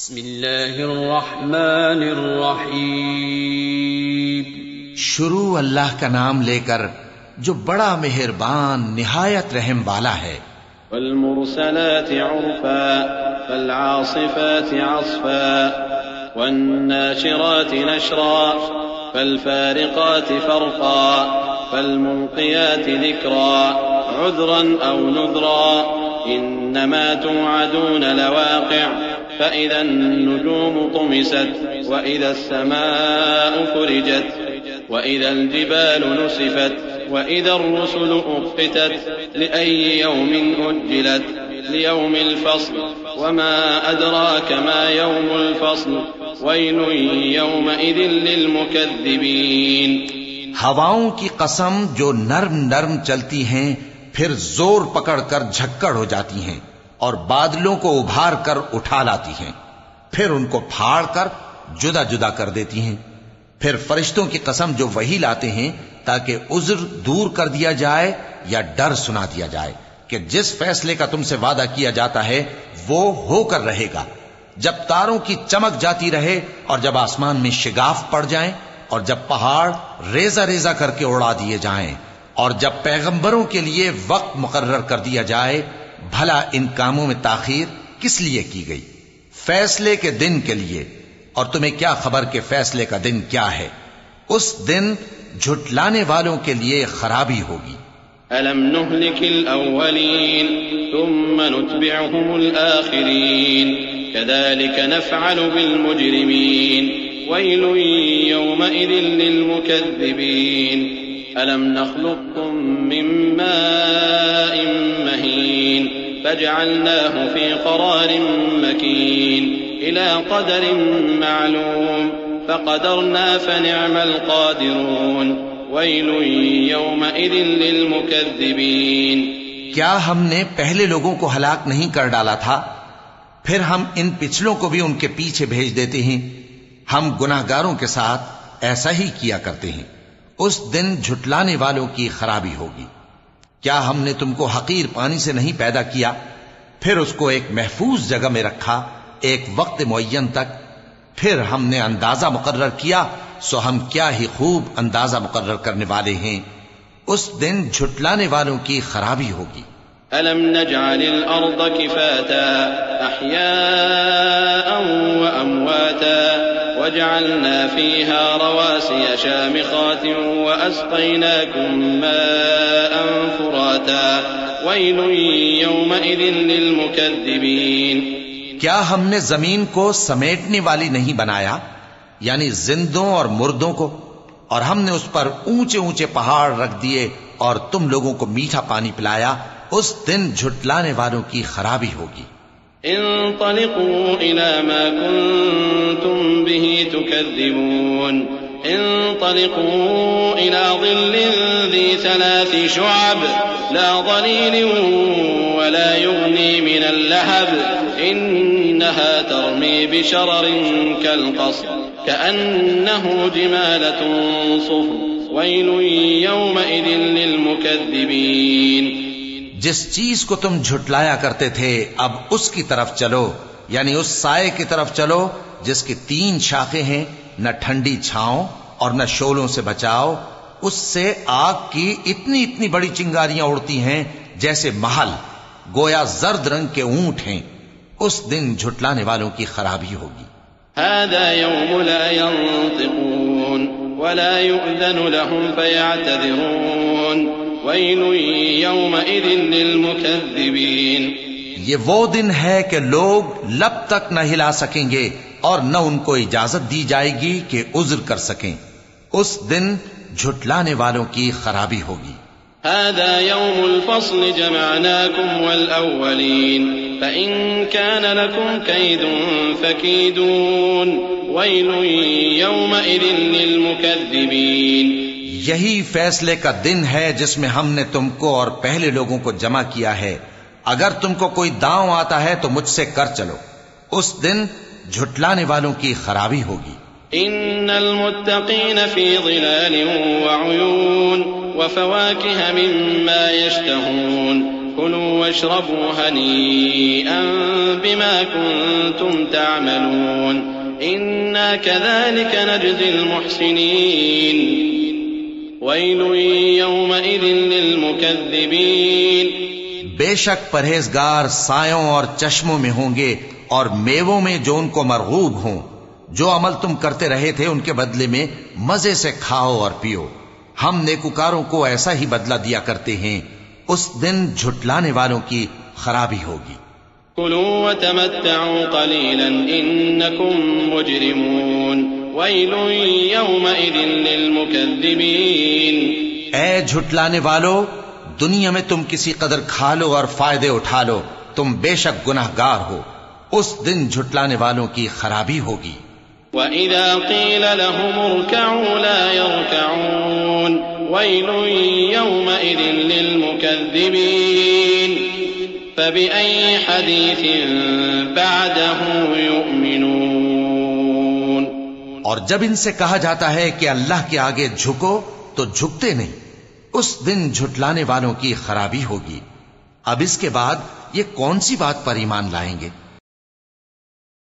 بسم اللہ الرحمن الرحیم۔ شروع اللہ کا نام لے کر جو بڑا مہربان نہایت رحم والا ہے۔ والمرسلات عرفا فالعاصفات عصفا والناشرات نشرا فالفارقات فرقا فالملقيات ذكرا عذرا أو نذرا إنما توعدون لواقع فإذا النجوم طمست وإذا السماء فرجت وإذا الجبال نسفت وإذا الرسل أقتت لأي يوم أجلت ليوم الفصل وما أدراك ما يوم الفصل ويل يومئذ للمكذبين۔ ہواؤں کی قسم جو نرم نرم چلتی ہیں پھر زور پکڑ کر جھکڑ ہو جاتی ہیں اور بادلوں کو ابھار کر اٹھا لاتی ہیں، پھر ان کو پھاڑ کر جدا جدا کر دیتی ہیں۔ پھر فرشتوں کی قسم جو وحی لاتے ہیں تاکہ عذر دور کر دیا جائے یا ڈر سنا دیا جائے کہ جس فیصلے کا تم سے وعدہ کیا جاتا ہے وہ ہو کر رہے گا، جب تاروں کی چمک جاتی رہے اور جب آسمان میں شگاف پڑ جائیں اور جب پہاڑ ریزہ ریزہ کر کے اڑا دیے جائیں اور جب پیغمبروں کے لیے وقت مقرر کر دیا جائے۔ بھلا ان کاموں میں تاخیر کس لیے کی گئی؟ فیصلے کے دن کے لیے، اور تمہیں کیا خبر کہ فیصلے کا دن کیا ہے؟ اس دن جھٹلانے والوں کے لیے خرابی ہوگی۔ أَلَمْ نُهْلِكِ الْأَوَّلِينَ ثُمَّ نُتْبِعُهُمُ الْآخِرِينَ كَذَلِكَ نَفْعَلُ بِالْمُجْرِمِينَ وَيْلٌ يَوْمَئِذٍ لِلْمُكَذِّبِينَ أَلَمْ نَخْلُقكُّم مِّن مَّاءٍ مَّهِينٍ فَجَعَلْنَاهُ فِي قَرَارٍ مَّكِينٍ إِلَى قَدَرٍ مَّعْلُومٍ فَقَدَرْنَا فَنِعْمَ الْقَادِرُونَ وَيْلٌ يَوْمَئِذٍ لِلْمُكَذِّبِينَ۔ کیا ہم نے پہلے لوگوں کو ہلاک نہیں کر ڈالا تھا؟ پھر ہم ان پچھلوں کو بھی ان کے پیچھے بھیج دیتے ہیں۔ ہم گناہگاروں کے ساتھ ایسا ہی کیا کرتے ہیں۔ اس دن جھٹلانے والوں کی خرابی ہوگی۔ کیا ہم نے تم کو حقیر پانی سے نہیں پیدا کیا، پھر اس کو ایک محفوظ جگہ میں رکھا ایک وقت معین تک، پھر ہم نے اندازہ مقرر کیا، سو ہم کیا ہی خوب اندازہ مقرر کرنے والے ہیں۔ اس دن جھٹلانے والوں کی خرابی ہوگی۔ أَلَمْ نَجْعَلِ الْأَرْضَ كِفَاتًا أَحْيَاءً وَأَمْوَاتًا وَجَعَلْنَا فِيهَا رَوَاسِيَ شَامِخَاتٍ وَأَسْقَيْنَاكُم مَّاءً فُرَاتًا وَيْلٌ يَوْمَئِذٍ لِلْمُكَذِّبِينَ۔ کیا ہم نے زمین کو سمیٹنے والی نہیں بنایا، یعنی زندوں اور مردوں کو، اور ہم نے اس پر اونچے اونچے پہاڑ رکھ دیے اور تم لوگوں کو میٹھا پانی پلایا۔ اس دن جھٹلانے والوں کی خرابی ہوگی۔ انطلقوا إلى ما كنتم به تكذبون انطلقوا إلى ظل ذي 3 شعب لا ظليل ولا يغني من اللهب إنها ترمي بشرر كالقصر كأنه جمالة صفر ويل يومئذ للمكذبين۔ جس چیز کو تم جھٹلایا کرتے تھے اب اس کی طرف چلو، یعنی اس سائے کی طرف چلو جس کی 3 شاخیں ہیں، نہ ٹھنڈی چھاؤں اور نہ شعلوں سے بچاؤ۔ اس سے آگ کی اتنی اتنی بڑی چنگاریاں اڑتی ہیں جیسے محل، گویا زرد رنگ کے اونٹ ہیں۔ اس دن جھٹلانے والوں کی خرابی ہوگی۔ هذا يوم لا ينطقون ولا يؤذن لهم فيعتذرون وَيْلٌ يَوْمَئِذٍ لِلْمُكَذِّبِينَ۔ یہ وہ دن ہے کہ لوگ لب تک نہ ہلا سکیں گے اور نہ ان کو اجازت دی جائے گی کہ عذر کر سکیں۔ اس دن جھٹلانے والوں کی خرابی ہوگی۔ هذا يوم الفصل جمعناكم والأولين فإن كان لكم كيد فكيدون ويل يومئذ للمكذبين۔ یہی فیصلے کا دن ہے جس میں ہم نے تم کو اور پہلے لوگوں کو جمع کیا ہے۔ اگر تم کو کوئی داؤں آتا ہے تو مجھ سے کر چلو۔ اس دن جھٹلانے والوں کی خرابی ہوگی۔ ان المتقین فی ظلال وعیون وفواکہ مما یشتہون كلوا واشربوا هنيئا بما كنتم تعملون إنا كذلك نجزي المحسنين ويل يومئذ للمكذبين بے شک پرہیزگار سایوں اور چشموں میں ہوں گے اور میووں میں جو ان کو مرغوب ہوں. جو عمل تم کرتے رہے تھے ان کے بدلے میں مزے سے کھاؤ اور پیو. ہم نیکوکاروں کو ایسا ہی بدلہ دیا کرتے ہیں. اس دن جھٹلانے والوں کی خرابی ہوگی. كلوا وتمتعوا قليلا إنكم مجرمون ويل يومئذ للمكذبين. اے جھٹلانے والو، دنیا میں تم کسی قدر کھا لو اور فائدے اٹھا لو، تم بے شک گناہگار ہو. اس دن جھٹلانے والوں کی خرابی ہوگی. وَإِذَا قِيلَ لَهُمُ ارْكَعُوا لَا يَرْكَعُونَ وَيْلٌ يَوْمَئِذٍ لِّلْمُكَذِّبِينَ فَبِأَيِّ حَدِيثٍ بَعْدَهُ يُؤْمِنُونَ. اور جب ان سے کہا جاتا ہے کہ اللہ کے آگے جھکو تو جھکتے نہیں. اس دن جھٹلانے والوں کی خرابی ہوگی. اب اس کے بعد یہ کون سی بات پر ایمان لائیں گے؟